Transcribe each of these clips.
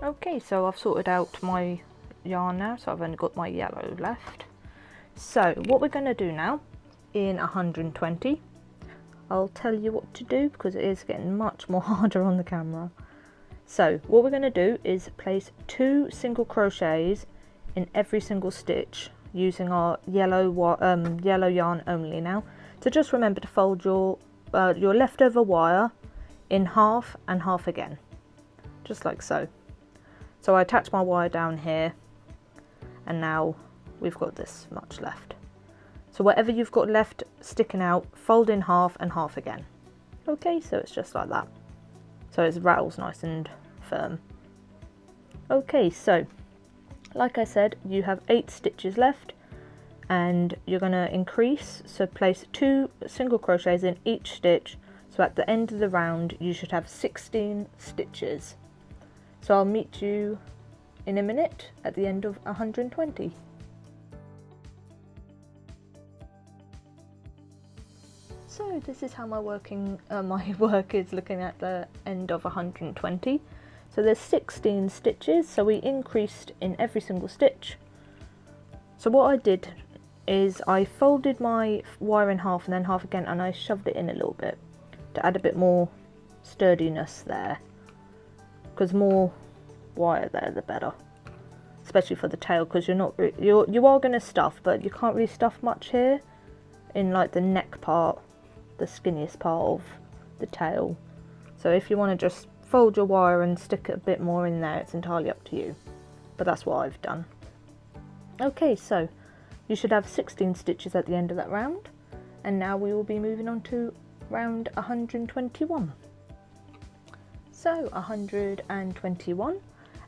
Okay, so I've sorted out my yarn now, so I've only got my yellow left. So what we're going to do now in 120, I'll tell you what to do because it is getting much more harder on the camera. So what we're going to do is place 2 single crochets in every single stitch using our yellow yarn only now. So just remember to fold your leftover wire in half and half again, just like so. So I attach my wire down here, and now we've got this much left. So whatever you've got left sticking out, fold in half and half again. Okay, so it's just like that. So it rattles nice and firm. Okay, so like I said, you have 8 stitches left, and you're going to increase, so place 2 single crochets in each stitch, so at the end of the round you should have 16 stitches. So I'll meet you in a minute at the end of 120. So this is how my work is looking at the end of 120. So there's 16 stitches, so we increased in every single stitch. So what I did is I folded my wire in half and then half again, and I shoved it in a little bit to add a bit more sturdiness there, because more wire there the better, especially for the tail, because you are going to stuff, but you can't really stuff much here in like the neck part, the skinniest part of the tail. So if you want to just fold your wire and stick it a bit more in there, it's entirely up to you, but that's what I've done. Okay, so you should have 16 stitches at the end of that round, and now we will be moving on to round 121. So 121,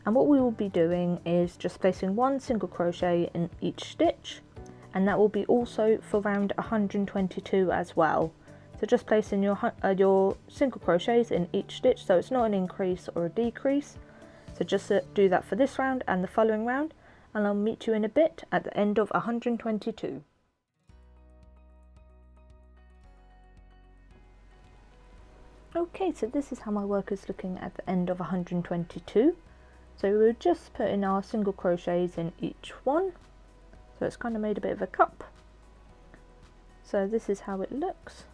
and what we will be doing is just placing 1 single crochet in each stitch, and that will be also for round 122 as well. So just placing your single crochets in each stitch, so it's not an increase or a decrease. So just do that for this round and the following round, and I'll meet you in a bit at the end of 122. Okay, so this is how my work is looking at the end of 122. So we'll just put in our single crochets in each one, so it's kind of made a bit of a cup. So this is how it looks.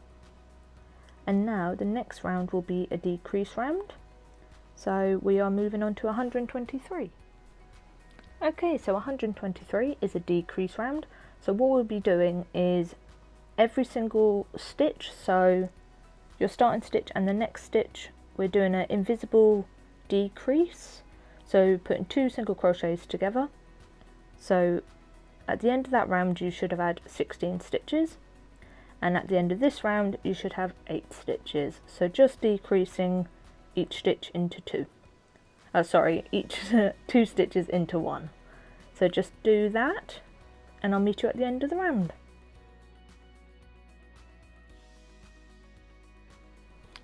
And now the next round will be a decrease round, so we are moving on to 123. Okay, so 123 is a decrease round, so what we'll be doing is every single stitch, so your starting stitch and the next stitch, we're doing an invisible decrease, so putting 2 single crochets together. So at the end of that round you should have had 16 stitches, and at the end of this round you should have 8 stitches, so just decreasing each stitch into 2. Each 2 stitches into 1. So just do that, and I'll meet you at the end of the round.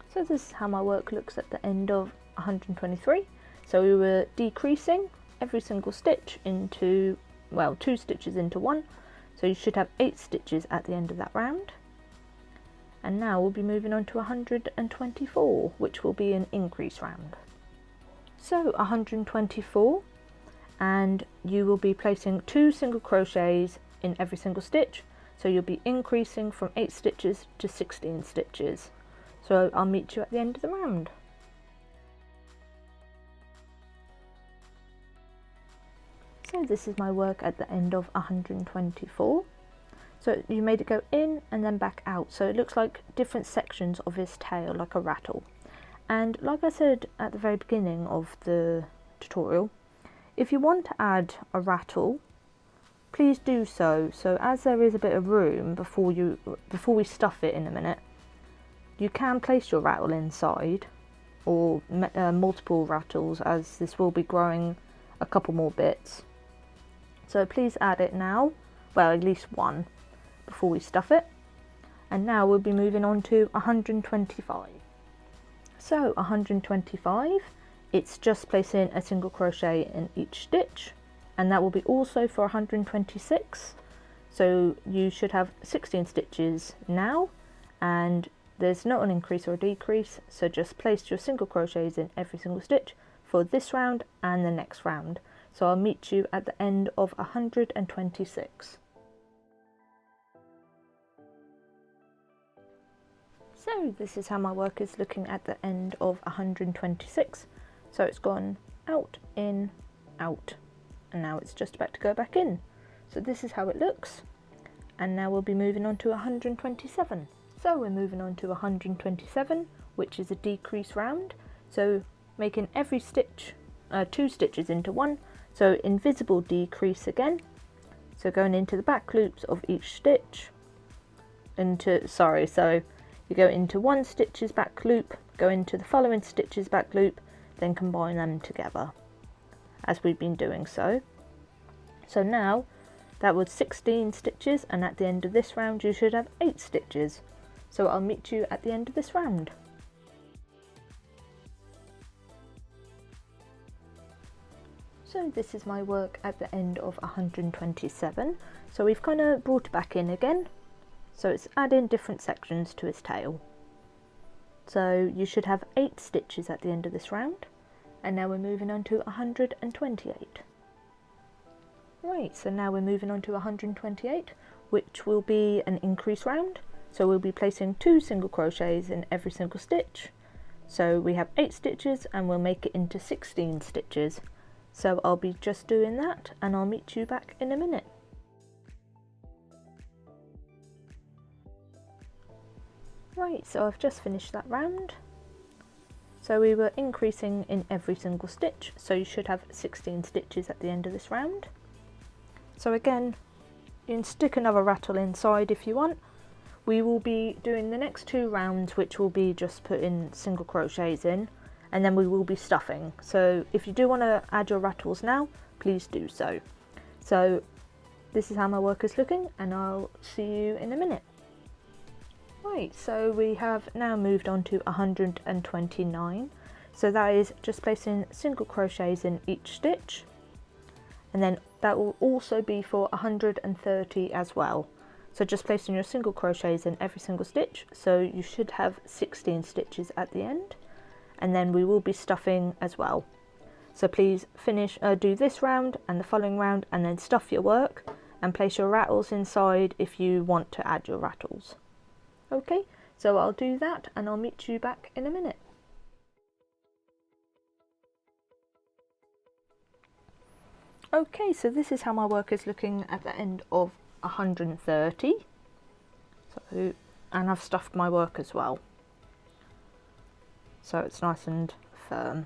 So this is how my work looks at the end of 123. So we were decreasing every single stitch into, 2 stitches into 1. So you should have 8 stitches at the end of that round. And now we'll be moving on to 124, which will be an increase round. So 124, and you will be placing 2 single crochets in every single stitch. So you'll be increasing from 8 stitches to 16 stitches. So I'll meet you at the end of the round. So this is my work at the end of 124. So you made it go in and then back out, so it looks like different sections of his tail, like a rattle. And like I said at the very beginning of the tutorial, if you want to add a rattle, please do so. So as there is a bit of room before we stuff it in a minute, you can place your rattle inside, or multiple rattles, as this will be growing a couple more bits. So please add it now, well, at least one, before we stuff it. And now we'll be moving on to 125. So 125, it's just placing a single crochet in each stitch, and that will be also for 126. So you should have 16 stitches now, and there's not an increase or a decrease, so just place your single crochets in every single stitch for this round and the next round. So I'll meet you at the end of 126. So this is how my work is looking at the end of 126. So it's gone out, in, out, and now it's just about to go back in. So this is how it looks. And now we'll be moving on to 127. So we're moving on to 127, which is a decrease round. So making every stitch, 2 stitches into one. So invisible decrease again. So going into the back loops of each stitch. So you go into one stitch's back loop, go into the following stitch's back loop, then combine them together, as we've been doing so. So now, that was 16 stitches, and at the end of this round you should have 8 stitches. So I'll meet you at the end of this round. So this is my work at the end of 127. So we've kind of brought it back in again. So it's adding different sections to its tail. So you should have 8 stitches at the end of this round. And now we're moving on to 128. Right, so now we're moving on to 128, which will be an increase round. So we'll be placing 2 single crochets in every single stitch. So we have 8 stitches and we'll make it into 16 stitches. So I'll be just doing that and I'll meet you back in a minute. Right, so I've just finished that round. So we were increasing in every single stitch, so you should have 16 stitches at the end of this round. So again, you can stick another rattle inside if you want. We will be doing the next 2 rounds, which will be just putting single crochets in, and then we will be stuffing. So if you do want to add your rattles now, please do so. So this is how my work is looking, and I'll see you in a minute. Right, so we have now moved on to 129. So that is just placing single crochets in each stitch, and then that will also be for 130 as well. So just placing your single crochets in every single stitch, so you should have 16 stitches at the end, and then we will be stuffing as well. So please do this round and the following round, and then stuff your work and place your rattles inside if you want to add your rattles. Okay, so I'll do that and I'll meet you back in a minute. Okay, so this is how my work is looking at the end of 130. So, and I've stuffed my work as well. So it's nice and firm.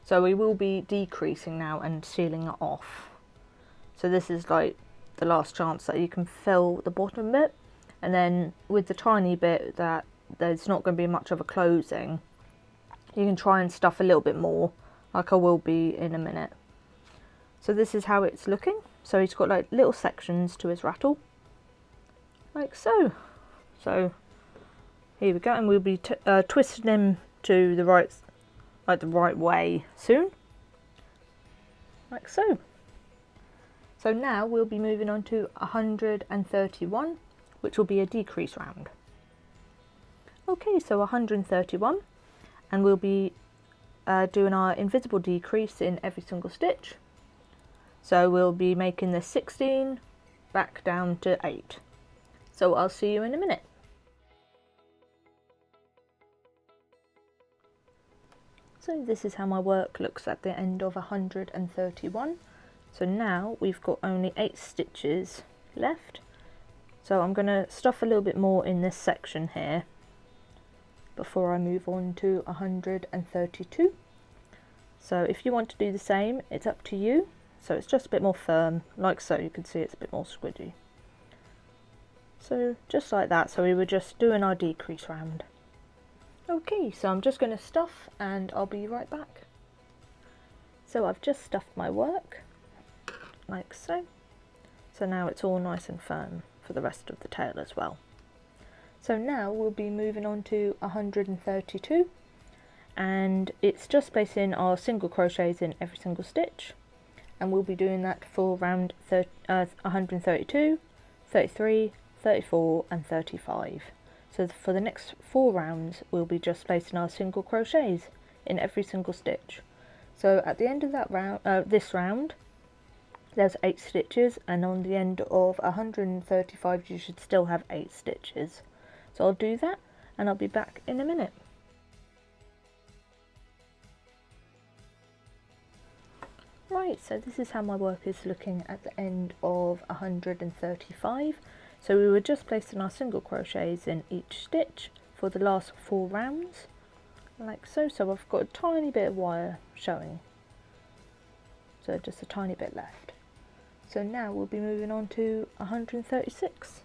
So we will be decreasing now and sealing it off. So this is like the last chance that you can fill the bottom bit. And then with the tiny bit that there's not going to be much of a closing, you can try and stuff a little bit more, like I will be in a minute. So this is how it's looking. So he's got like little sections to his rattle, like so. So here we go, and we'll be twisting him to the right, like the right way soon, like so. So now we'll be moving on to 131. Which will be a decrease round. Okay, so 131, and we'll be doing our invisible decrease in every single stitch. So we'll be making the 16 back down to 8. So I'll see you in a minute. So this is how my work looks at the end of 131. So now we've got only 8 stitches left. So I'm going to stuff a little bit more in this section here before I move on to 132. So if you want to do the same, it's up to you. So it's just a bit more firm, like so. You can see it's a bit more squidgy. So just like that. So we were just doing our decrease round. Okay, so I'm just going to stuff and I'll be right back. So I've just stuffed my work, like so. So now it's all nice and firm for the rest of the tail as well. So now we'll be moving on to 132, and it's just placing our single crochets in every single stitch, and we'll be doing that for round 132, 33, 34 and 35. So for the next 4 rounds we'll be just placing our single crochets in every single stitch. So at the end of that round, this round, there's 8 stitches, and on the end of 135 you should still have 8 stitches. So I'll do that and I'll be back in a minute. Right, so this is how my work is looking at the end of 135. So we were just placing our single crochets in each stitch for the last 4 rounds, like so. So I've got a tiny bit of wire showing, so just a tiny bit left. So now we'll be moving on to 136.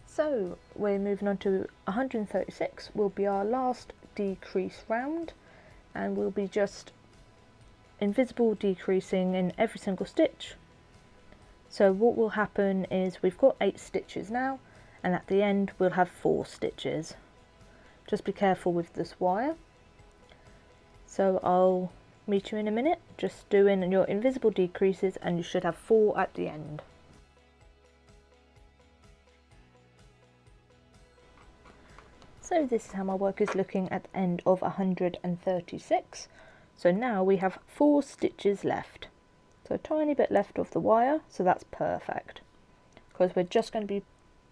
So we're moving on to 136, will be our last decrease round, and we'll be just invisible decreasing in every single stitch. So what will happen is we've got 8 stitches now, and at the end we'll have 4 stitches. Just be careful with this wire. So I'll meet you in a minute, just doing your invisible decreases, and you should have 4 at the end. So this is how my work is looking at the end of 136. So now we have 4 stitches left. So a tiny bit left of the wire, so that's perfect. Because we're just going to be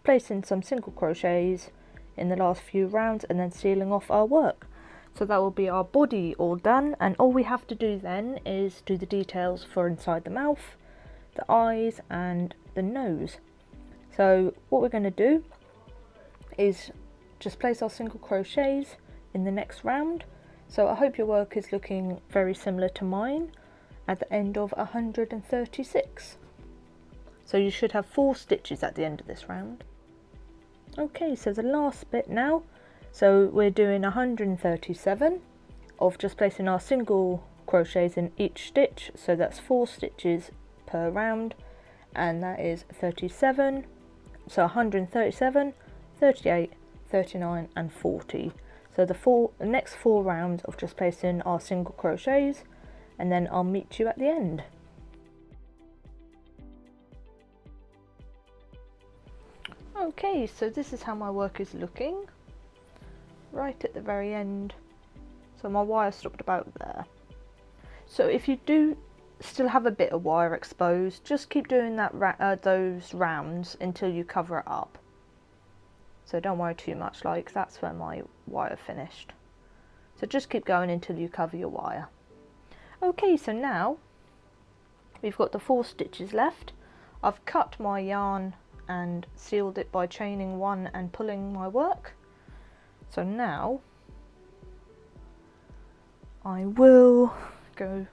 placing some single crochets in the last few rounds and then sealing off our work. So that will be our body all done, and all we have to do then is do the details for inside the mouth, the eyes and the nose. So what we're going to do is just place our single crochets in the next round. So I hope your work is looking very similar to mine at the end of 136. So you should have 4 stitches at the end of this round. Okay, so the last bit now. So we're doing 137 of just placing our single crochets in each stitch. So that's 4 stitches per round, and that is 37. So 137, 38, 39 and 40. So the next 4 rounds of just placing our single crochets, and then I'll meet you at the end. Okay, so this is how my work is looking right at the very end. So my wire stopped about there. So if you do still have a bit of wire exposed, just keep doing that those rounds until you cover it up. So don't worry too much, like that's where my wire finished. So just keep going until you cover your wire. Okay, so now we've got the 4 stitches left. I've cut my yarn and sealed it by chaining 1 and pulling my work. So now I will go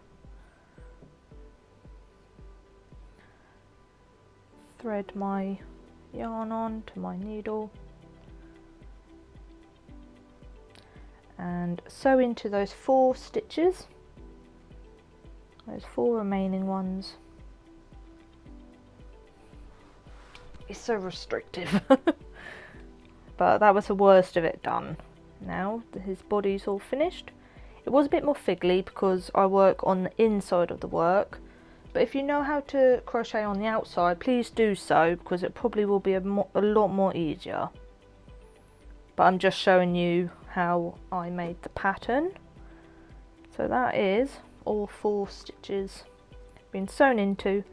thread my yarn on to my needle and sew into those 4 stitches, those 4 remaining ones. It's so restrictive. But that was the worst of it done. Now his body's all finished. It was a bit more fiddly because I work on the inside of the work, but if you know how to crochet on the outside, please do so, because it probably will be a lot more easier. But I'm just showing you how I made the pattern. So that is all 4 stitches been sewn into.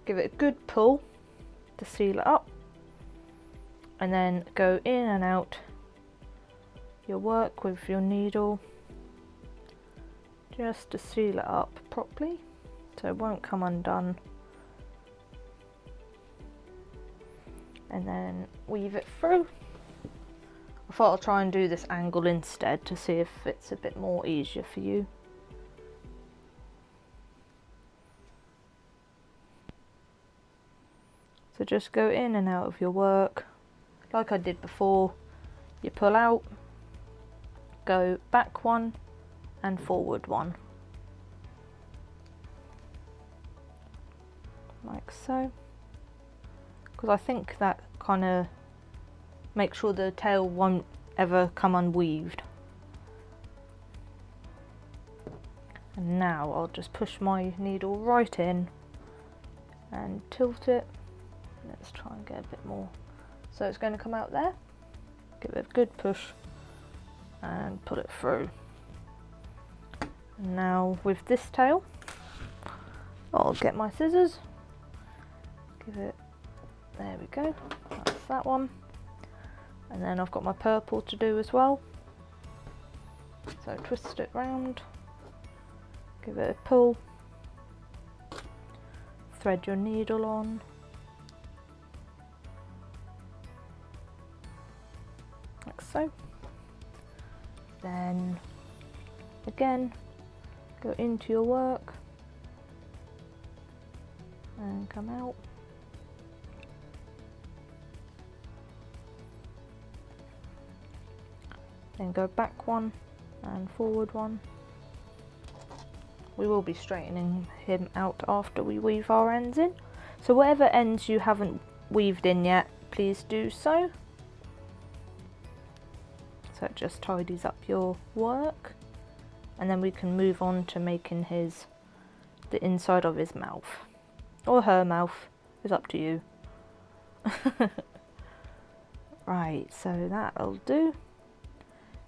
Give it a good pull to seal it up, and then go in and out your work with your needle just to seal it up properly so it won't come undone, and then weave it through. I thought I'll try and do this angle instead to see if it's a bit more easier for you. So just go in and out of your work like I did before. You pull out, go back 1 and forward 1, like so, because I think that kind of makes sure the tail won't ever come unweaved. And now I'll just push my needle right in and tilt it. Let's try and get a bit more. So it's going to come out there. Give it a good push and pull it through. Now with this tail, I'll get my scissors, give it, there we go, that's that one. And then I've got my purple to do as well. So twist it round, give it a pull, thread your needle on, like so. Then again, go into your work and come out. Then go back one and forward one. We will be straightening him out after we weave our ends in. So whatever ends you haven't weaved in yet, please do so. So it just tidies up your work. And then we can move on to making the inside of his mouth. Or her mouth, it's up to you. Right, so that'll do.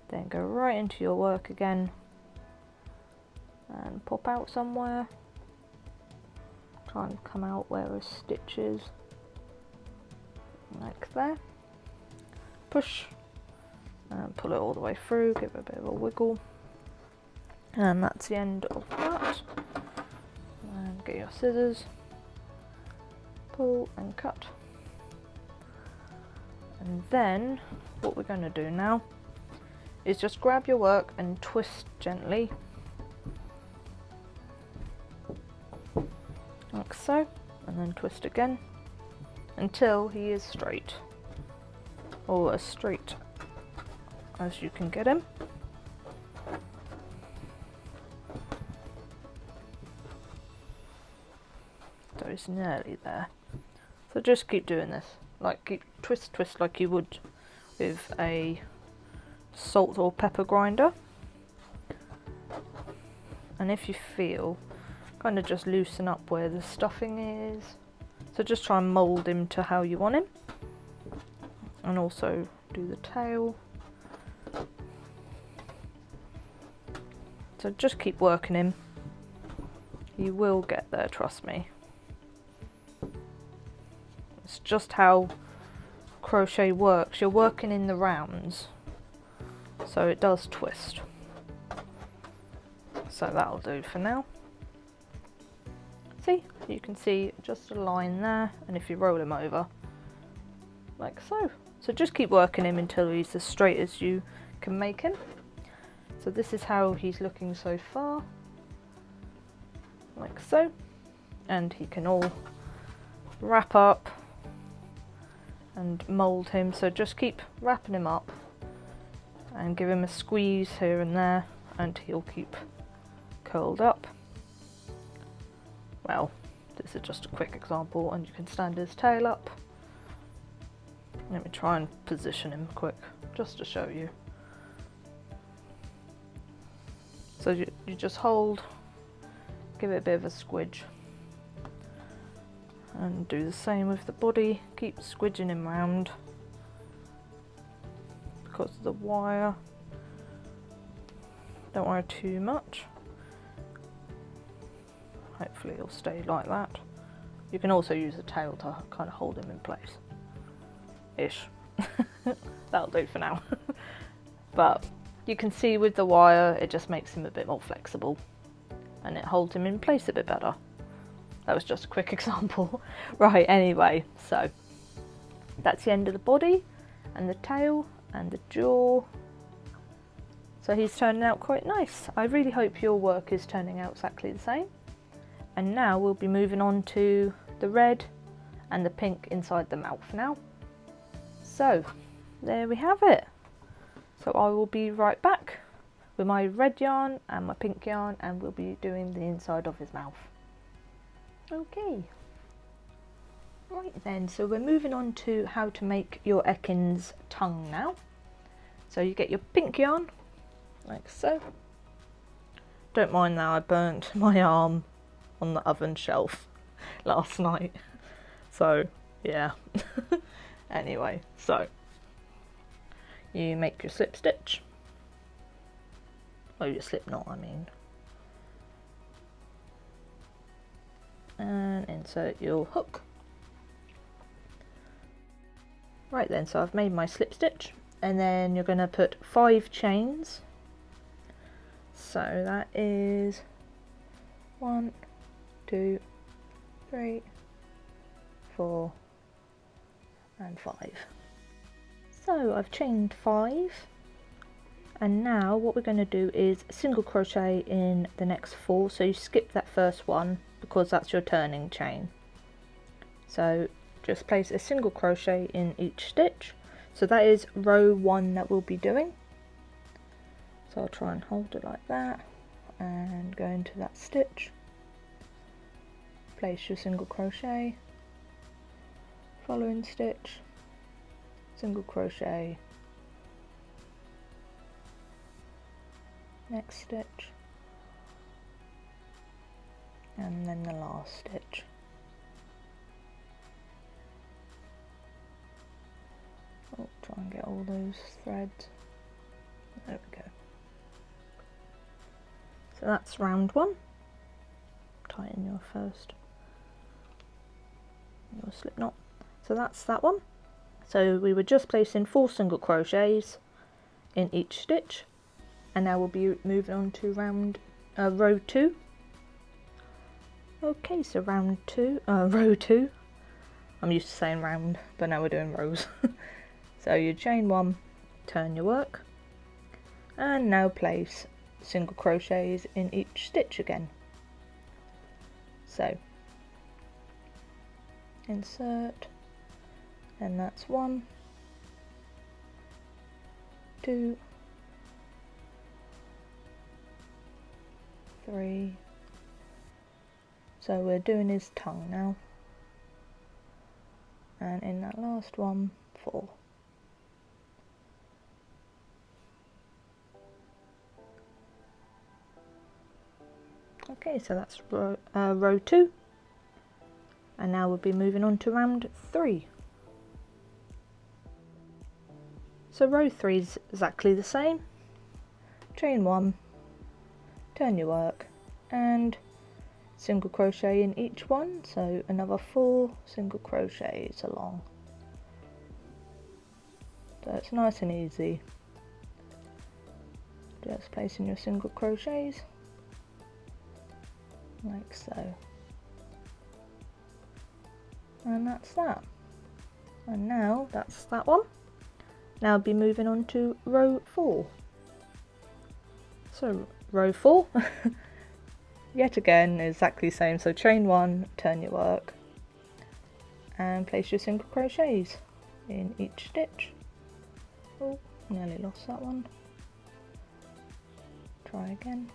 Then go right into your work again and pop out somewhere. Try and come out where a stitch is, like there. Push and pull it all the way through, give it a bit of a wiggle. And that's the end of that. And get your scissors, pull and cut. And then what we're going to do now is just grab your work and twist gently, like so, and then twist again until he is straight, or as straight as you can get him. So he's nearly there. So just keep doing this, like keep twist like you would with a salt or pepper grinder. And if you feel, kind of just loosen up where the stuffing is. So just try and mould him to how you want him. And also do the tail. So just keep working him. You will get there, trust me. It's just how crochet works. You're working in the rounds, so it does twist. So that'll do for now. See, you can see just a line there, and if you roll him over, like so. So just keep working him until he's as straight as you can make him. So this is how he's looking so far, like so. And he can all wrap up and mould him, so just keep wrapping him up and give him a squeeze here and there, and he'll keep curled up. Well, this is just a quick example, and you can stand his tail up. Let me try and position him quick, just to show you. So you just hold, give it a bit of a squidge, and do the same with the body. Keep squidging him round because of the wire. Don't worry too much. Hopefully he'll stay like that. You can also use the tail to kind of hold him in place. Ish. That'll do for now. But you can see with the wire, it just makes him a bit more flexible and it holds him in place a bit better. That was just a quick example. Right, anyway, so that's the end of the body and the tail and the jaw. So he's turning out quite nice. I really hope your work is turning out exactly the same. And now we'll be moving on to the red and the pink inside the mouth now. So there we have it. So I will be right back with my red yarn and my pink yarn, and we'll be doing the inside of his mouth. Okay. Right then, so we're moving on to how to make your Ekans tongue now. So you get your pink yarn, like so. Don't mind now, I burnt my arm on the oven shelf last night. So, yeah. Anyway, so you make your slip stitch. Oh, your slip knot, I mean. and insert your hook. Right then, so I've made my slip stitch, and then you're going to put 5 chains. So that is 1, 2, 3, 4 and 5. So I've chained 5, and now what we're going to do is single crochet in the next 4. So you skip that first one because that's your turning chain. So just place a single crochet in each stitch. So that is row 1 that we'll be doing. So I'll try and hold it like that and go into that stitch. Place your single crochet, following stitch, single crochet, next stitch, and then the last stitch. Oh, try and get all those threads. There we go. So that's round 1. Tighten your your slip knot. So that's that one. So we were just placing 4 single crochets in each stitch, and now we'll be moving on to row 2. Okay, so row 2. I'm used to saying round, but now we're doing rows. So you chain 1, turn your work, and now place single crochets in each stitch again. So insert, and that's 1, 2, 3. So we're doing his tongue now, and in that last one, 4. Okay, so that's row 2, and now we'll be moving on to round 3. So row 3 is exactly the same. Chain 1, turn your work, and single crochet in each one, so another 4 single crochets along. So it's nice and easy. Just placing your single crochets like so, and that's that. And now that's that one. Now I'll be moving on to row 4. So row 4 yet again exactly the same. So chain 1, turn your work, and place your single crochets in each stitch. Oh, nearly lost that one. Try again.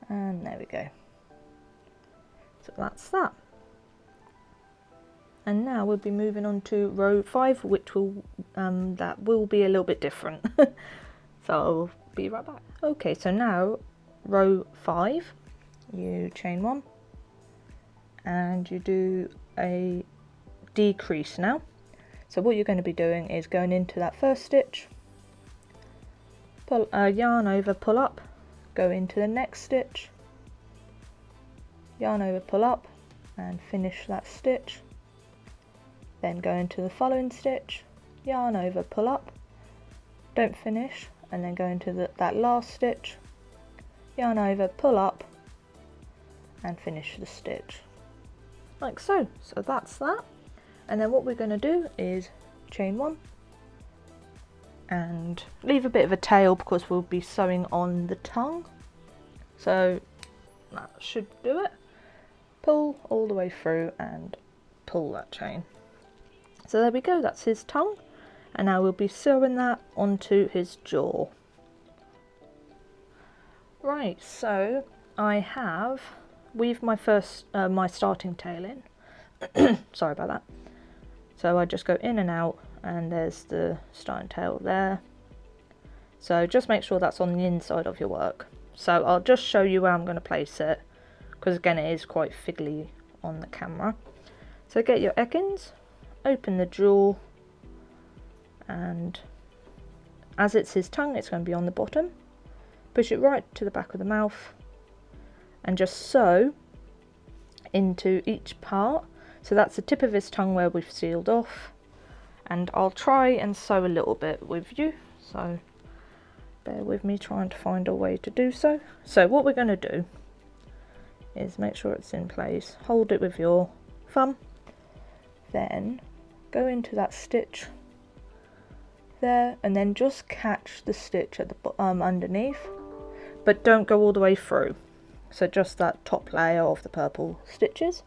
And there we go. So that's that. And now we'll be moving on to row 5, which will that will be a little bit different. So I'll be right back. Okay, so now row 5, you chain 1, and you do a decrease now. So what you're going to be doing is going into that first stitch, pull yarn over, pull up, go into the next stitch, yarn over, pull up, and finish that stitch. Then go into the following stitch, yarn over, pull up, don't finish, and then go into that last stitch, yarn over, pull up, and finish the stitch like so. So that's that. And then what we're going to do is chain 1 and leave a bit of a tail because we'll be sewing on the tongue. So that should do it. Pull all the way through and pull that chain. So there we go, that's his tongue, and now we'll be sewing that onto his jaw. Right, so I have weaved my starting tail in. Sorry about that. So I just go in and out, and there's the starting tail there. So just make sure that's on the inside of your work. So I'll just show you where I'm going to place it, because again it is quite fiddly on the camera. So get your Ekans, open the jaw, and as it's his tongue, it's going to be on the bottom. Push it right to the back of the mouth and just sew into each part. So that's the tip of his tongue where we've sealed off, and I'll try and sew a little bit with you, so bear with me trying to find a way to do so. So what we're going to do is make sure it's in place, hold it with your thumb, then go into that stitch there and then just catch the stitch at the underneath, but don't go all the way through, so just that top layer of the purple stitches.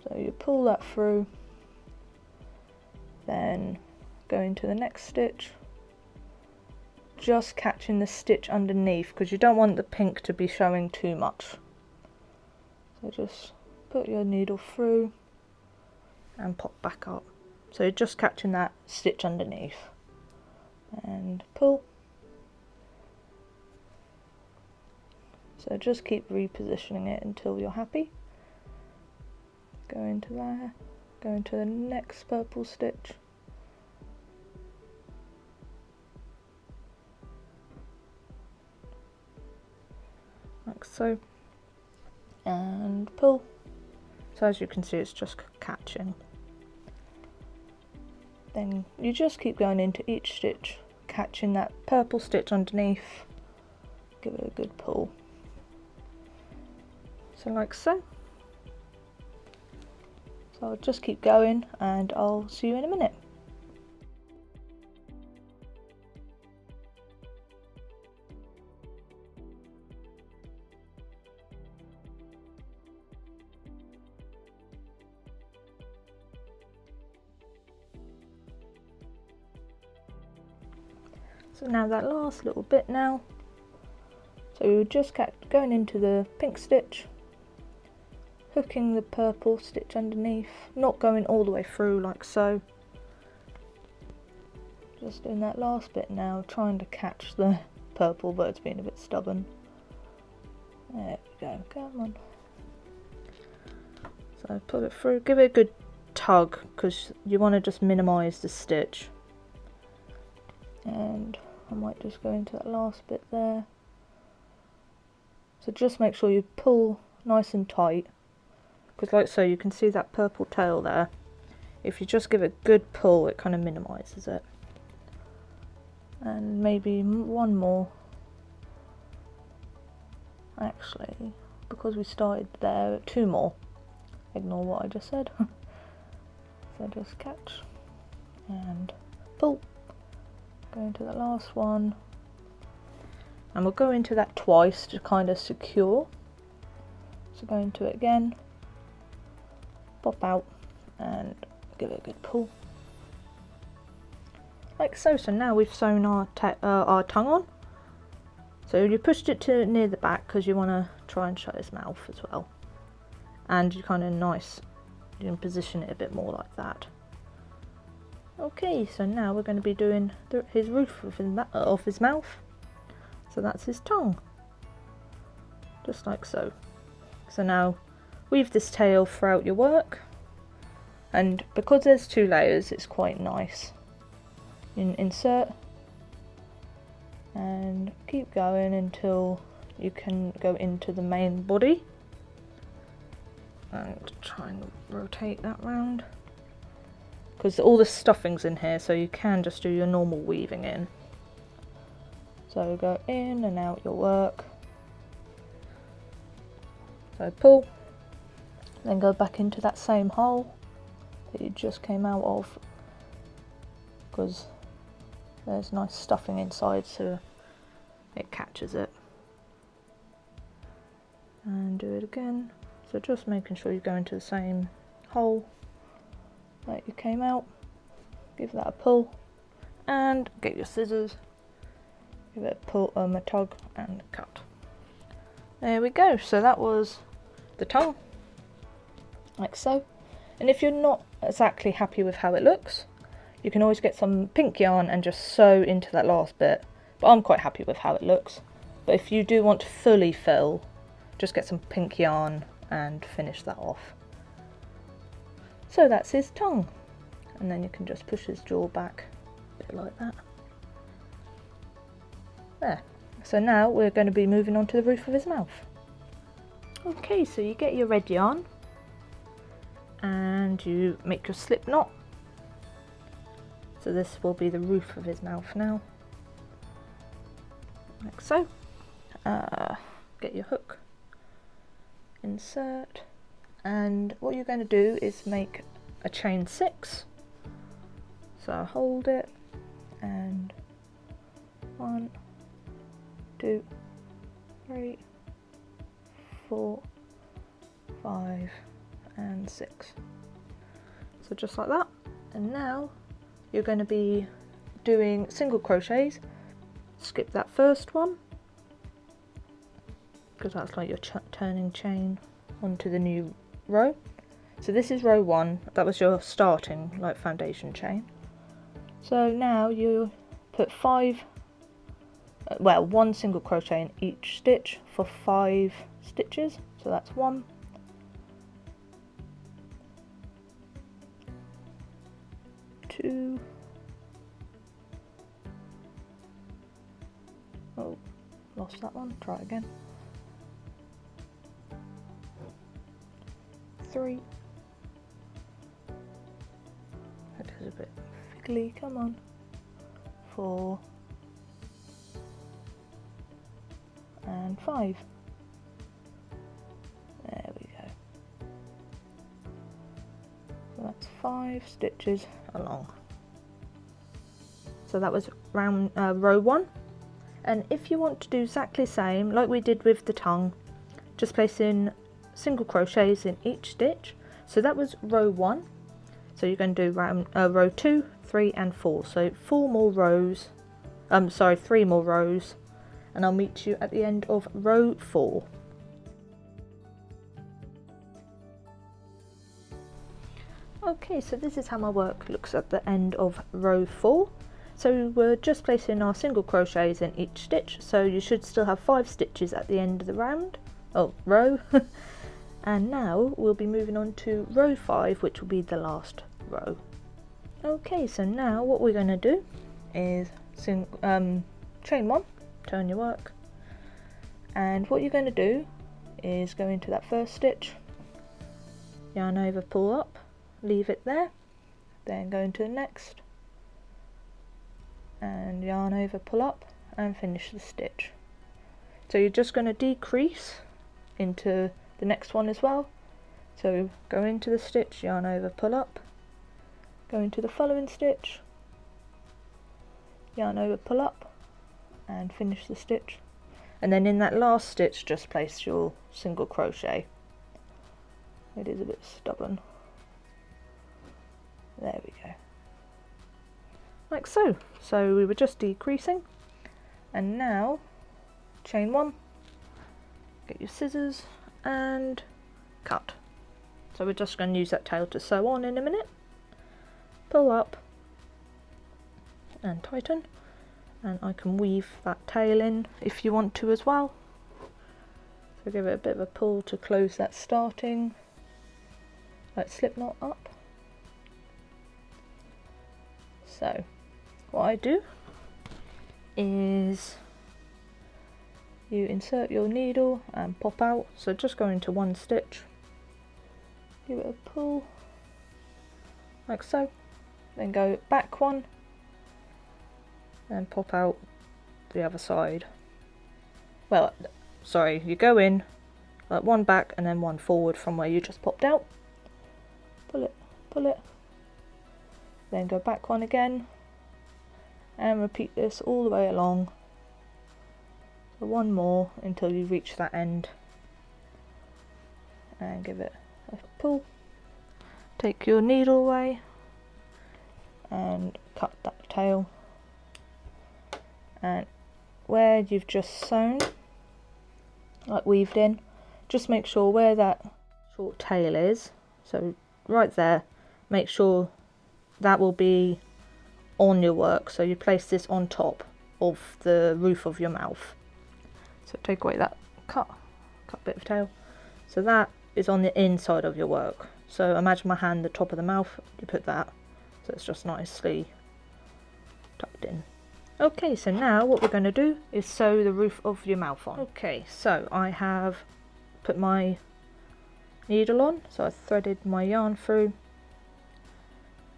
So you pull that through, then go into the next stitch, just catching the stitch underneath because you don't want the pink to be showing too much. So just put your needle through and pop back up. So you're just catching that stitch underneath and pull. So just keep repositioning it until you're happy. Go into there, go into the next purple stitch. Like so. And pull. So as you can see, it's just catching. Then you just keep going into each stitch, catching that purple stitch underneath. Give it a good pull. So like so. So I'll just keep going and I'll see you in a minute. So now that last little bit now, so we were just going into the pink stitch, hooking the purple stitch underneath, not going all the way through like so. Just doing that last bit now, trying to catch the purple, but it's being a bit stubborn. There we go, come on. So pull it through, give it a good tug because you want to just minimise the stitch. And I might just go into that last bit there. So just make sure you pull nice and tight, because like so you can see that purple tail there. If you just give it a good pull, it kind of minimises it. And maybe one more. Actually, because we started there, two more. Ignore what I just said. So just catch and pull. Go into the last one, and we'll go into that twice to kind of secure. So go into it again, pop out and give it a good pull. Like so. So now we've sewn our tongue on. So you pushed it to near the back because you want to try and shut his mouth as well. And you kind of you can position it a bit more like that. Okay, so now we're going to be doing his roof of his mouth. So that's his tongue. Just like so. So now weave this tail throughout your work. And because there's two layers, it's quite nice. You can insert and keep going until you can go into the main body. And try and rotate that round. Because all the stuffing's in here, so you can just do your normal weaving in. So go in and out your work. So pull, then go back into that same hole that you just came out of, because there's nice stuffing inside, so it catches it. And do it again. So just making sure you go into the same hole that you came out, give that a pull, and get your scissors, give it a pull, a tug, and cut. There we go. So that was the tongue, like so. And if you're not exactly happy with how it looks, you can always get some pink yarn and just sew into that last bit. But I'm quite happy with how it looks. But if you do want to fully fill, just get some pink yarn and finish that off. So that's his tongue. and then you can just push his jaw back a bit like that. There. So now we're going to be moving on to the roof of his mouth. Okay, so you get your red yarn and you make your slip knot. So this will be the roof of his mouth now, like so. Get your hook, insert, and what you're going to do is make a chain 6. So hold it, and 1, 2, 3, 4, 5, and 6. So just like that. And now you're going to be doing single crochets. Skip that first one, because that's like your turning chain onto the new row. So this is row 1, that was your starting like foundation chain. So now you put 1 single crochet in each stitch for 5 stitches. So that's 1, 2, oh, lost that one, try again, 3, that is a bit fiddly, come on, 4, and 5. There we go. So that's 5 stitches along. So that was row 1. And if you want to do exactly the same like we did with the tongue, just place in single crochets in each stitch. So that was row 1. So you're going to do row 2, 3 and 4. So 3 more rows, and I'll meet you at the end of row 4. Okay, so this is how my work looks at the end of row 4. So we're just placing our single crochets in each stitch, so you should still have 5 stitches at the end of the row. And now we'll be moving on to row 5, which will be the last row. Okay, so now what we're going to do is chain 1, turn your work, and what you're going to do is go into that first stitch, yarn over, pull up, leave it there, then go into the next, and yarn over, pull up, and finish the stitch. So you're just going to decrease into the next one as well. So go into the stitch, yarn over, pull up, go into the following stitch, yarn over, pull up, and finish the stitch. And then in that last stitch just place your single crochet. It is a bit stubborn. There we go. Like so. So we were just decreasing, and now chain 1, get your scissors and cut. So we're just going to use that tail to sew on in a minute. Pull up and tighten, and I can weave that tail in if you want to as well. So give it a bit of a pull to close that starting like slip knot up. So what I do is you insert your needle and pop out, so just go into one stitch, give it a pull like so, then go back one and pop out the other side. Well, sorry, you go in like one back and then one forward from where you just popped out, pull it, then go back one again and repeat this all the way along. So one more until you reach that end and give it a pull. Take your needle away and cut that tail, and where you've just sewn, like weaved in, just make sure where that short tail is, so right there, make sure that will be on your work, so you place this on top of the roof of your mouth. So take away that cut bit of tail, so that is on the inside of your work. So imagine my hand, the top of the mouth, you put that so it's just nicely tucked in. Okay, so now what we're going to do is sew the roof of your mouth on. Okay, so I have put my needle on, so I threaded my yarn through,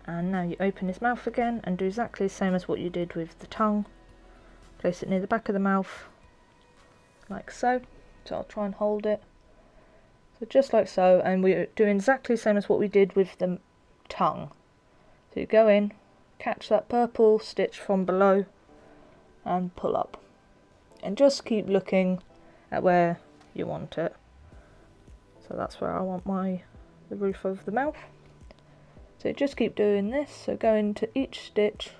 and now you open his mouth again and do exactly the same as what you did with the tongue. Place it near the back of the mouth, like so. So I'll try and hold it. So just like so, and we're doing exactly the same as what we did with the tongue. So you go in, catch that purple stitch from below, and pull up. And just keep looking at where you want it. So that's where I want the roof of the mouth. So just keep doing this, so go into each stitch,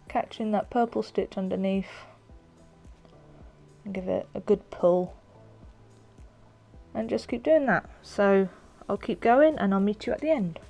catching that purple stitch underneath, and give it a good pull, and just keep doing that. So I'll keep going and I'll meet you at the end.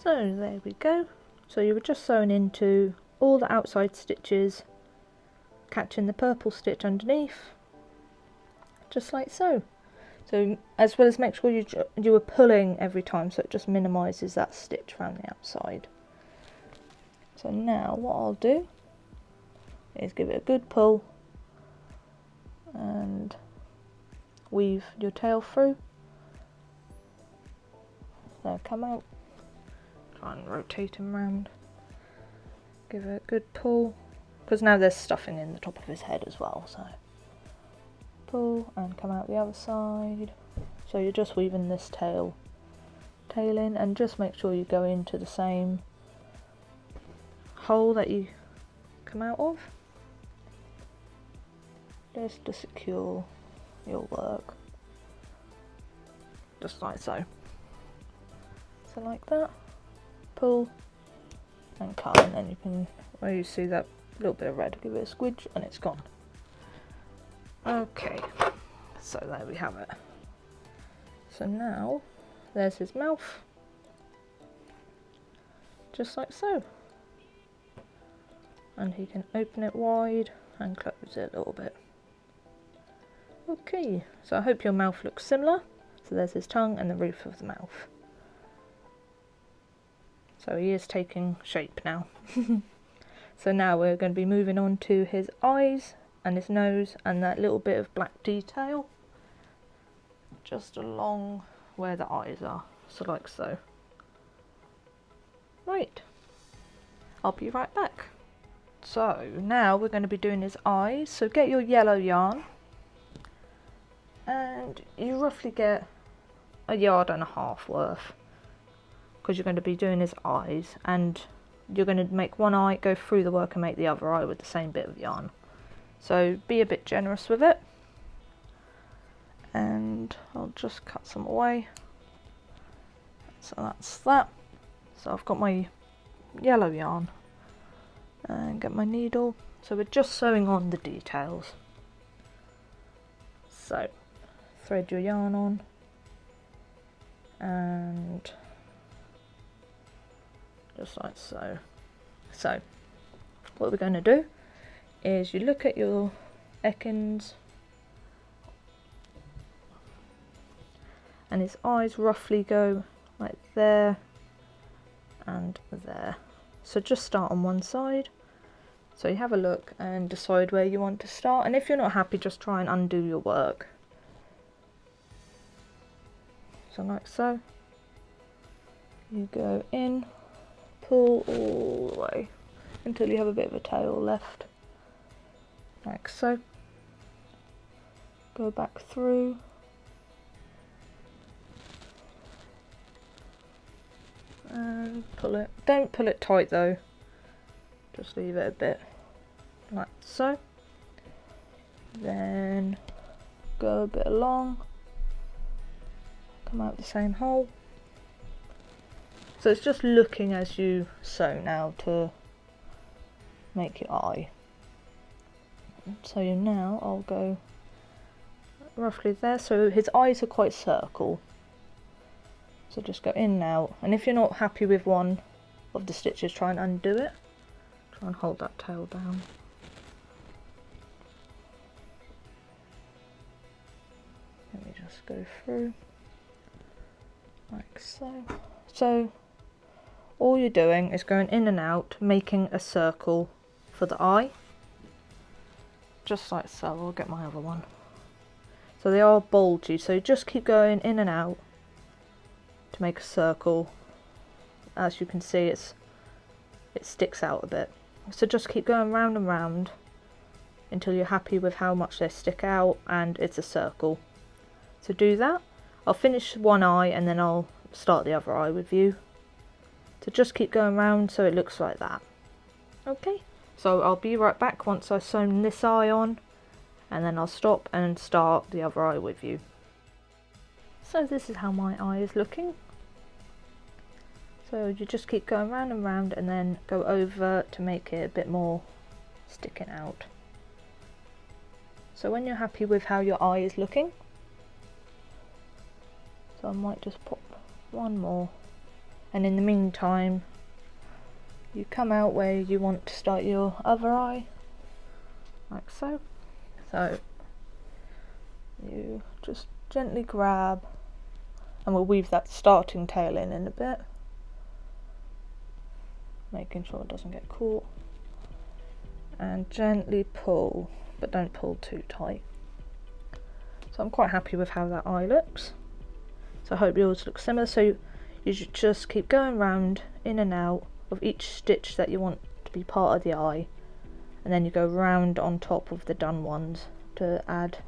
So there we go. So you were just sewing into all the outside stitches, catching the purple stitch underneath, just like so. So as well as make sure you were pulling every time, so it just minimises that stitch around the outside. So now what I'll do is give it a good pull and weave your tail through. So come out. And rotate him round, give it a good pull, because now there's stuffing in the top of his head as well, so pull and come out the other side. So you're just weaving this tail in, and just make sure you go into the same hole that you come out of, just to secure your work, just like so. So like that. Pull and cut, and then you can, where you see that little bit of red, give it a squidge and it's gone. Okay, so there we have it. So now there's his mouth, just like so, and he can open it wide and close it a little bit. Okay, so I hope your mouth looks similar. So there's his tongue and the roof of the mouth. So he is taking shape now. So now we're going to be moving on to his eyes and his nose and that little bit of black detail just along where the eyes are, so like so. Right, I'll be right back. So now we're going to be doing his eyes, so get your yellow yarn and you roughly get 1.5 yards worth, because you're going to be doing his eyes, and you're going to make one eye, go through the work and make the other eye with the same bit of yarn. So be a bit generous with it, and I'll just cut some away. So that's that. So I've got my yellow yarn and get my needle. So we're just sewing on the details. So thread your yarn on and just like so. So what we're going to do is you look at your Ekans and his eyes roughly go like there and there. So just start on one side. So you have a look and decide where you want to start, and if you're not happy, just try and undo your work. So like so. You go in, pull all the way until you have a bit of a tail left, like so. Go back through, and pull it. Don't pull it tight though, just leave it a bit like so. Then go a bit along, come out the same hole, So it's just looking as you sew now to make your eye. So now I'll go roughly there, so his eyes are quite circle. So just go in and out, and if you're not happy with one of the stitches, try and undo it. Try and hold that tail down. Let me just go through like so. So all you're doing is going in and out, making a circle for the eye, just like so. I'll get my other one. So they are bulgy, so just keep going in and out to make a circle. As you can see, it sticks out a bit. So just keep going round and round until you're happy with how much they stick out and it's a circle. So do that. I'll finish one eye and then I'll start the other eye with you. So just keep going round so it looks like that. Okay, so I'll be right back once I've sewn this eye on, and then I'll stop and start the other eye with you. So this is how my eye is looking. So you just keep going round and round and then go over to make it a bit more sticking out. So when you're happy with how your eye is looking, so I might just pop one more, and in the meantime you come out where you want to start your other eye, like so. So you just gently grab, and we'll weave that starting tail in a bit, making sure it doesn't get caught, and gently pull, but don't pull too tight. So I'm quite happy with how that eye looks. So I hope yours looks similar. So you should just keep going round in and out of each stitch that you want to be part of the eye, and then you go round on top of the done ones to add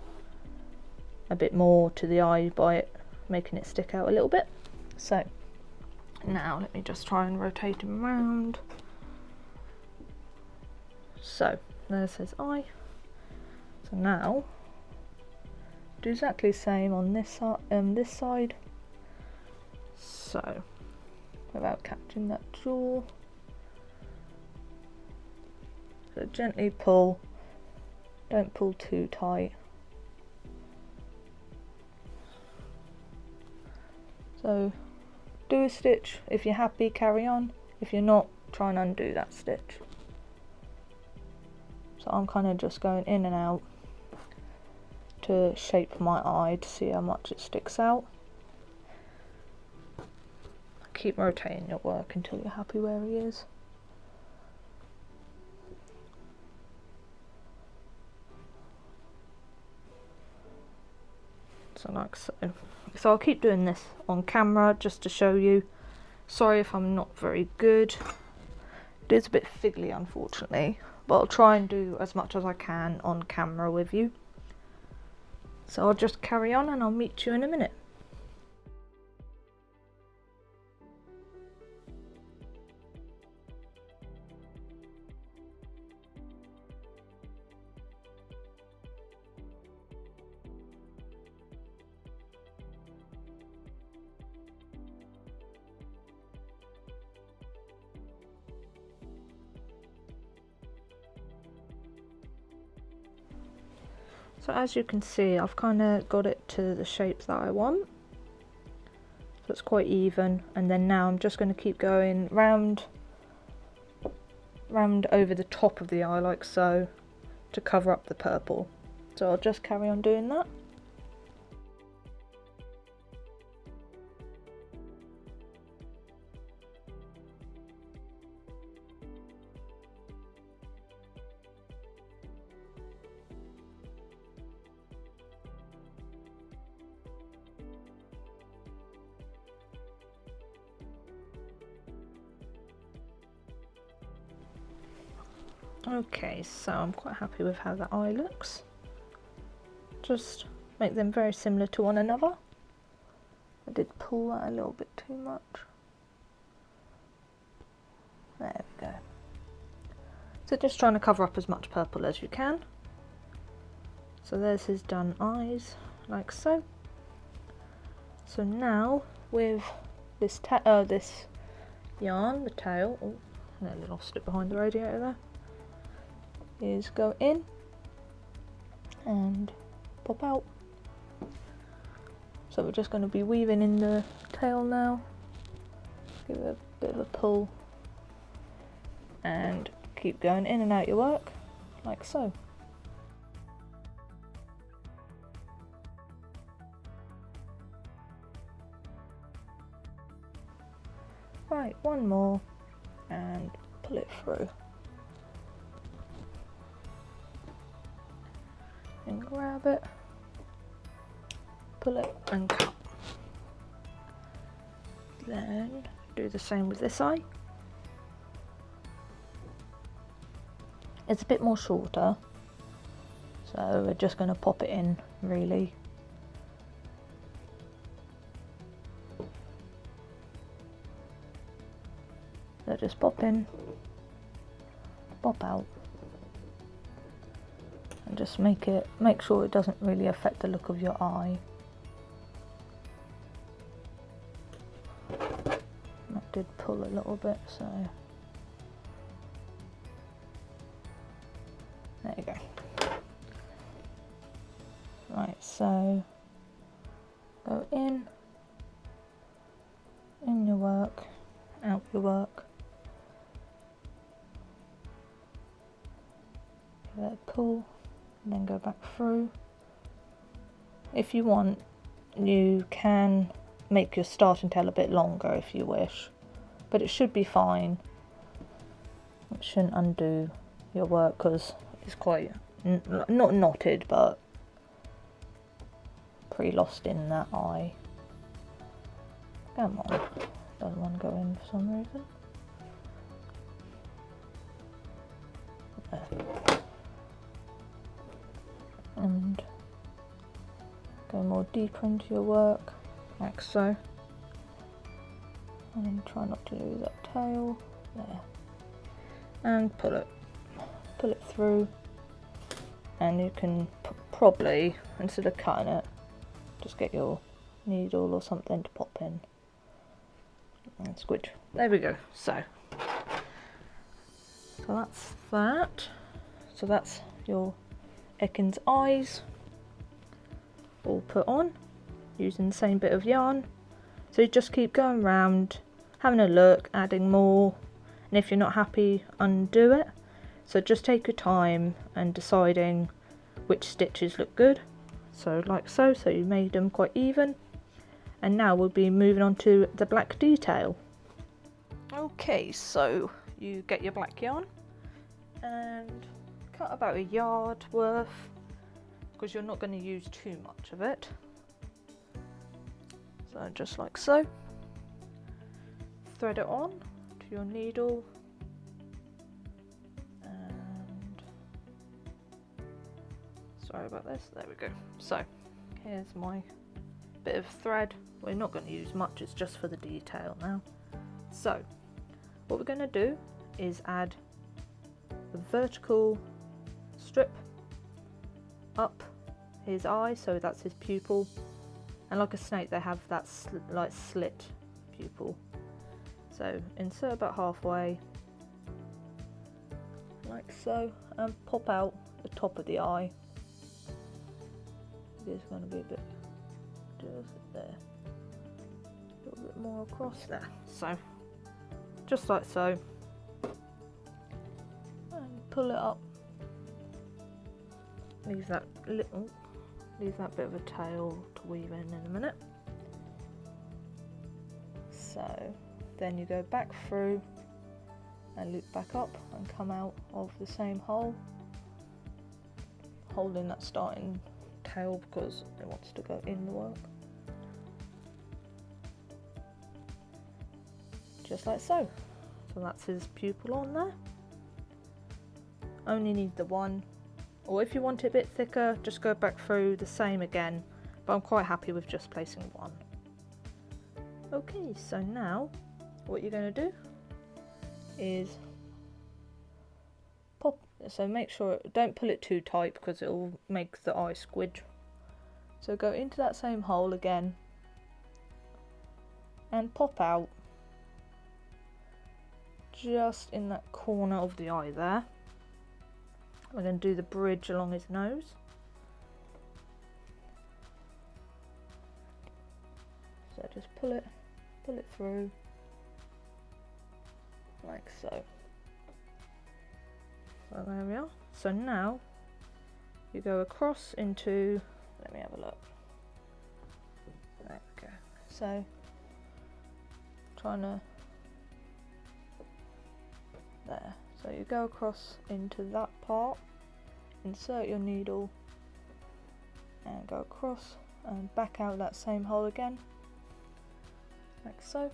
a bit more to the eye by making it stick out a little bit. So now let me just try and rotate him around. So there's his eye. So now do exactly the same on this side. So without catching that jaw, so gently pull, don't pull too tight. So do a stitch, if you're happy carry on, if you're not, try and undo that stitch. So I'm kind of just going in and out to shape my eye to see how much it sticks out. Keep rotating your work until you're happy where he is. So like so. So I'll keep doing this on camera just to show you. Sorry if I'm not very good. It is a bit fiddly unfortunately, but I'll try and do as much as I can on camera with you. So I'll just carry on and I'll meet you in a minute. So as you can see, I've kind of got it to the shape that I want. So it's quite even, and then now I'm just going to keep going round over the top of the eye like so to cover up the purple. So I'll just carry on doing that. Okay, so I'm quite happy with how the eye looks. Just make them very similar to one another. I did pull that a little bit too much. There we go. So just trying to cover up as much purple as you can. So there's his done eyes, like so. So now with this yarn, the tail, oh, I nearly lost it behind the radiator there, is go in and pop out. So we're just going to be weaving in the tail now, give it a bit of a pull and keep going in and out your work like so. Right, one more and pull it through and grab it, pull it and cut. Then do the same with this eye. It's a bit more shorter, so we're just going to pop it in really. So just pop in, pop out, and just make sure it doesn't really affect the look of your eye. That did pull a little bit, so there you go. Right, so go in your work, out your work. Give it a pull, and then go back through. If you want, you can make your starting tail a bit longer if you wish, but it should be fine. It shouldn't undo your work because it's quite not knotted, but pretty lost in that eye. Come on, doesn't want to go in for some reason. There. And go more deeper into your work, like so. And try not to lose that tail. There. And pull it through. And you can probably, instead of cutting it, just get your needle or something to pop in and squidge. There we go. So that's that. So that's your Ekans eyes all put on using the same bit of yarn. So you just keep going around, having a look, adding more, and if you're not happy, undo it. So just take your time and deciding which stitches look good. So like so you made them quite even. And now we'll be moving on to the black detail. Okay, so you get your black yarn and cut about a yard worth, because you're not going to use too much of it. So just like so. Thread it on to your needle and sorry about this, there we go. So here's my bit of thread. We're not going to use much, it's just for the detail now. So what we're going to do is add a vertical strip up his eye, so that's his pupil, and like a snake they have that like slit pupil. So insert about halfway like so and pop out the top of the eye. There's going to be a bit just there, a little bit more across there, so just like so, and pull it up. Leave that bit of a tail to weave in a minute. So then you go back through and loop back up and come out of the same hole, holding that starting tail because it wants to go in the work. Just like so. So that's his pupil on there. Only need the one, or if you want it a bit thicker, just go back through the same again, but I'm quite happy with just placing one. Okay, so now what you're going to do is pop, so make sure, don't pull it too tight because it will make the eye squidge. So go into that same hole again and pop out just in that corner of the eye there. We're going to do the bridge along his nose. So just pull it through like so. So there we are. So now you go across into, let me have a look. There we go. So trying to, there. So you go across into that part, insert your needle and go across and back out that same hole again, like so.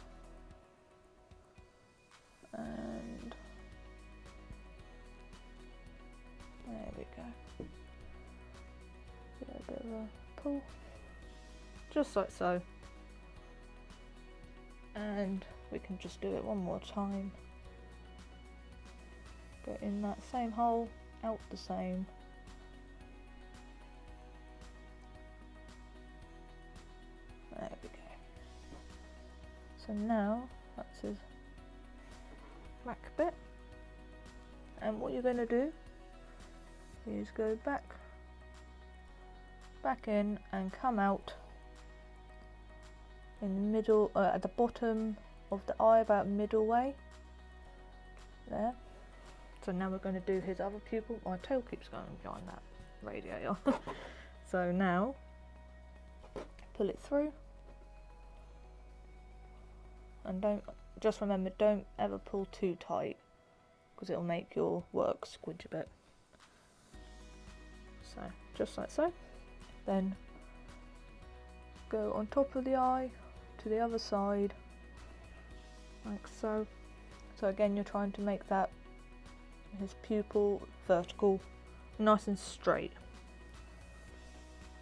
And there we go. Give it a bit of a pull, just like so. And we can just do it one more time. Go in that same hole, out the same. There we go. So now that's his black bit. And what you're going to do is go back in and come out in the middle, at the bottom of the eye, about middle way. There. So now we're going to do his other pupil. My tail keeps going behind that radiator. So now, pull it through. And just remember, don't ever pull too tight, because it'll make your work squidge a bit. So, just like so. Then, go on top of the eye, to the other side, like so. So again, you're trying to make that, his pupil vertical, nice and straight.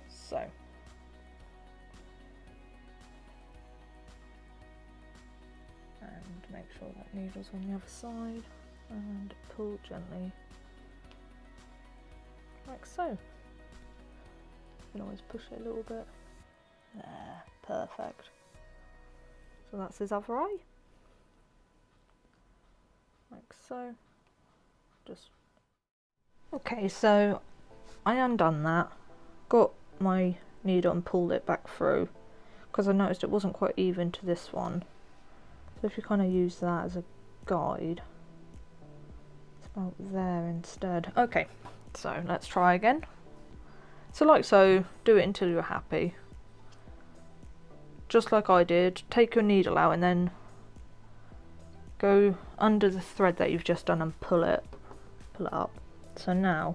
So and make sure that needle's on the other side and pull gently like so. You can always push it a little bit. There, perfect. So that's his other eye, like so. Just okay, so I undone that, got my needle and pulled it back through, because I noticed it wasn't quite even to this one. So if you kind of use that as a guide, it's about there instead. Okay, so let's try again. So like so, do it until you're happy. Just like I did, take your needle out and then go under the thread that you've just done and pull it up. So now,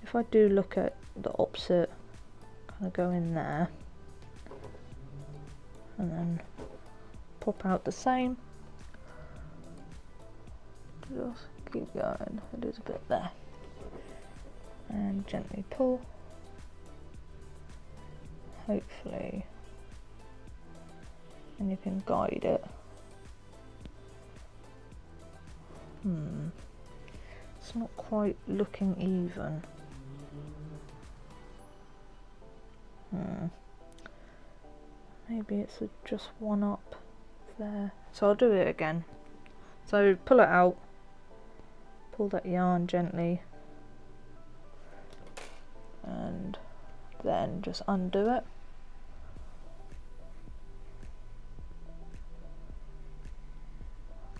if I do look at the opposite, kind of go in there and then pop out the same. Just keep going a little bit there and gently pull. Hopefully, and you can guide it. It's not quite looking even. Maybe it's just one up there. So I'll do it again. So pull it out, pull that yarn gently, and then just undo it.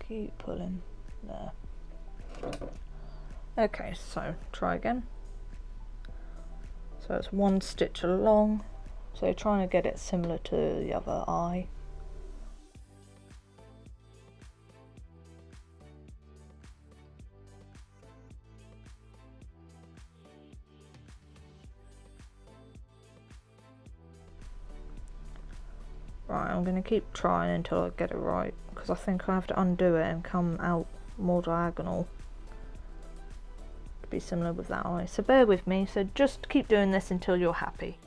Keep pulling there. Okay, so try again. So it's one stitch along, so trying to get it similar to the other eye. Right, I'm going to keep trying until I get it right, because I think I have to undo it and come out more diagonal to be similar with that eye. So bear with me, so just keep doing this until you're happy.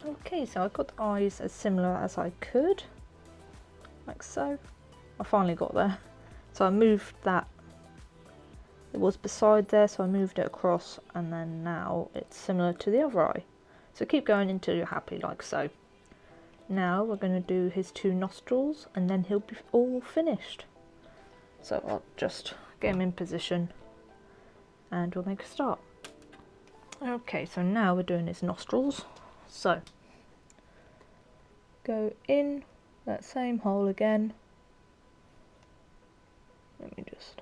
Okay, so I got the eyes as similar as I could, like so. I finally got there. So I moved that, it was beside there, so I moved it across, and then now it's similar to the other eye. So keep going until you're happy, like so. Now we're going to do his two nostrils and then he'll be all finished. So I'll just get him in position and we'll make a start. Okay, so now we're doing his nostrils. So go in that same hole again. Let me just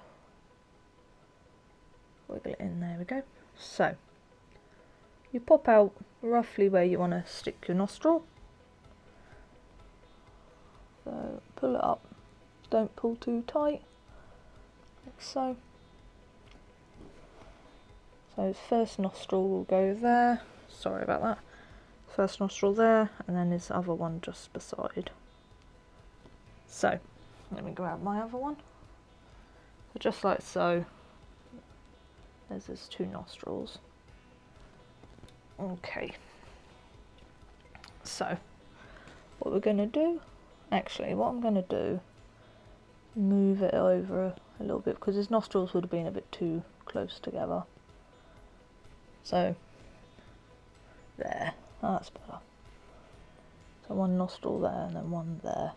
wiggle it in, there we go. So you pop out roughly where you want to stick your nostril. So pull it up, don't pull too tight, like so. So his first nostril will go there, sorry about that. First nostril there, and then his other one just beside. So let me grab my other one. So just like so, there's his two nostrils. Okay, so what we're going to do, actually what I'm going to do, move it over a little bit because his nostrils would have been a bit too close together. So there, that's better. So one nostril there and then one there.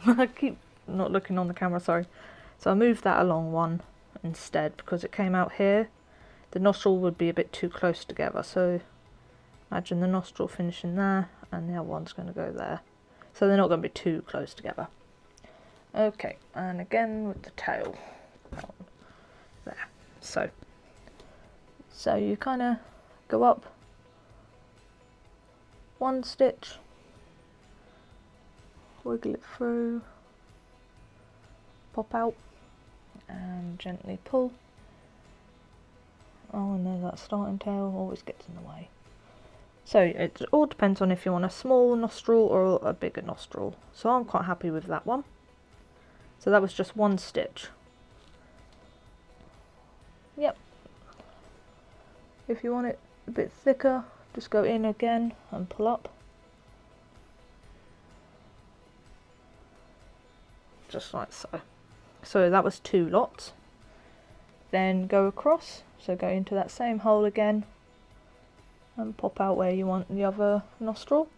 I keep not looking on the camera, sorry. So I moved that along one instead because it came out here. The nostril would be a bit too close together, so imagine the nostril finishing there and the other one's going to go there. So they're not going to be too close together. Okay, and again with the tail. There. So you kind of go up one stitch, wiggle it through, pop out and gently pull. Oh, and there's that starting tail, always gets in the way. So it all depends on if you want a small nostril or a bigger nostril. So I'm quite happy with that one. So that was just one stitch. Yep. If you want it a bit thicker, just go in again and pull up. Just like so. So that was two lots. Then go across, so go into that same hole again and pop out where you want the other nostril.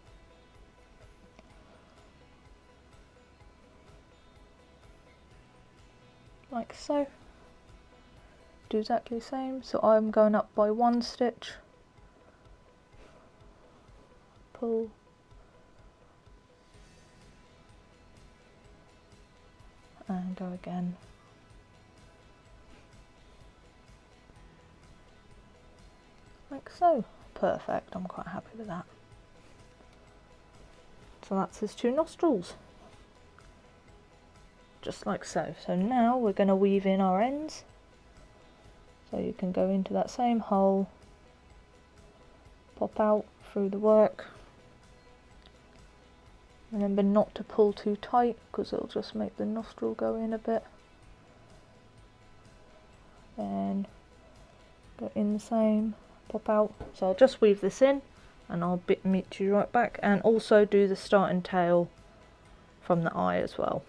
Like so. Do exactly the same, so I'm going up by one stitch, pull, and go again. Like so. Perfect, I'm quite happy with that. So that's his two nostrils. Just like so. So now we're going to weave in our ends. So you can go into that same hole, pop out through the work. Remember not to pull too tight because it'll just make the nostril go in a bit. Then go in the same, pop out. So I'll just weave this in and I'll meet you right back, and also do the starting tail from the eye as well.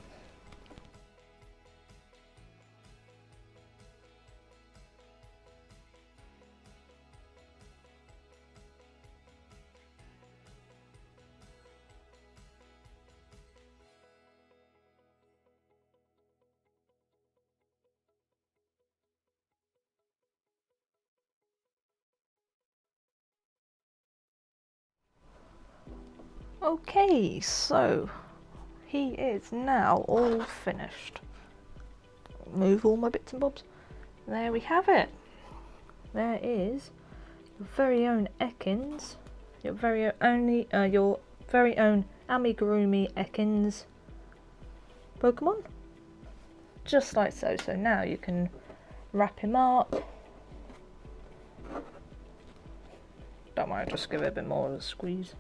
Okay, so he is now all finished. Move all my bits and bobs. There we have it. There is your very own Ekans, your very own Amigurumi Ekans Pokemon. Just like so. So now you can wrap him up. Don't worry, just give it a bit more of a squeeze.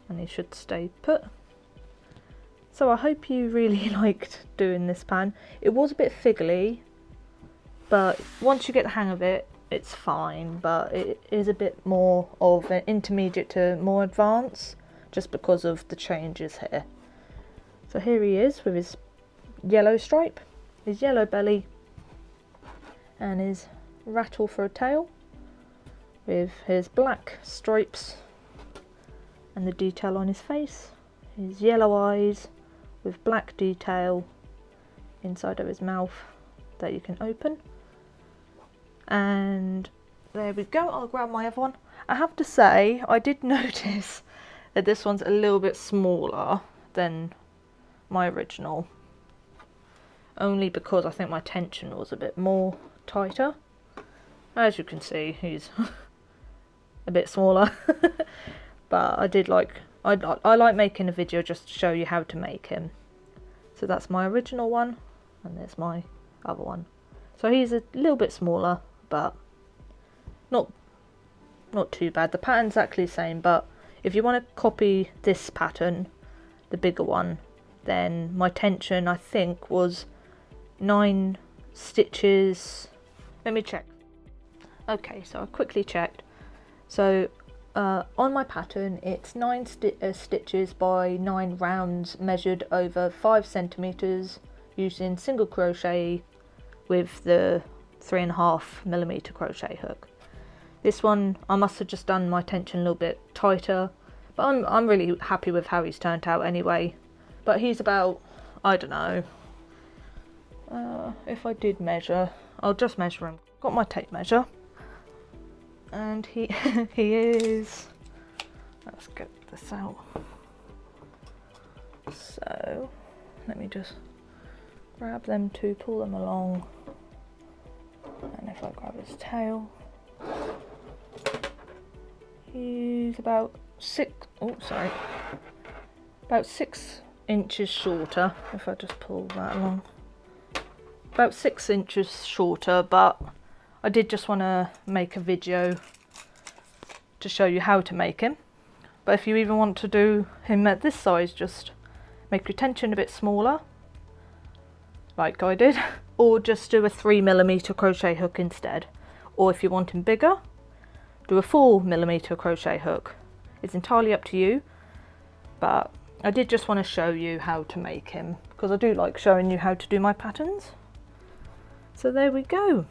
And he should stay put. So I hope you really liked doing this pan. It was a bit fiddly, but once you get the hang of it, it's fine. But it is a bit more of an intermediate to more advanced, just because of the changes here. So here he is with his yellow stripe, his yellow belly, and his rattle for a tail, with his black stripes and the detail on his face, his yellow eyes with black detail inside of his mouth that you can open. And there we go. I'll grab my other one. I have to say, I did notice that this one's a little bit smaller than my original, only because I think my tension was a bit more tighter. As you can see, he's a bit smaller. But I did like, I like making a video just to show you how to make him. So that's my original one, and there's my other one. So he's a little bit smaller, but not too bad. The pattern's exactly the same, but if you want to copy this pattern, the bigger one, then my tension I think was 9 stitches. Let me check. Okay, so I quickly checked. So on my pattern it's 9 stitches by 9 rounds, measured over 5 centimeters using single crochet with the 3.5mm crochet hook. This one I must have just done my tension a little bit tighter, but I'm really happy with how he's turned out anyway. But he's about, I don't know, if I did measure, I'll just measure him. Got my tape measure, and he he is, let's get this out. So let me just grab them two, pull them along, and if I grab his tail, he's about about 6 inches shorter. If I just pull that along, about 6 inches shorter, but I did just want to make a video to show you how to make him. But if you even want to do him at this size, just make your tension a bit smaller, like I did, or just do a 3mm crochet hook instead. Or if you want him bigger, do a 4mm crochet hook. It's entirely up to you, but I did just want to show you how to make him, because I do like showing you how to do my patterns. So there we go.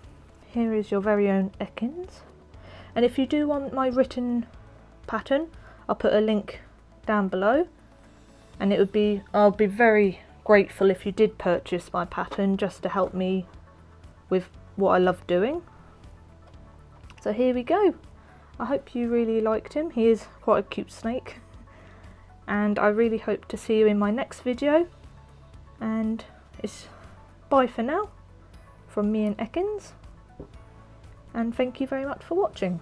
Here is your very own Ekans. And if you do want my written pattern, I'll put a link down below, and I'll be very grateful if you did purchase my pattern, just to help me with what I love doing. So here we go. I hope you really liked him. He is quite a cute snake, and I really hope to see you in my next video. And it's bye for now from me and Ekans, and thank you very much for watching.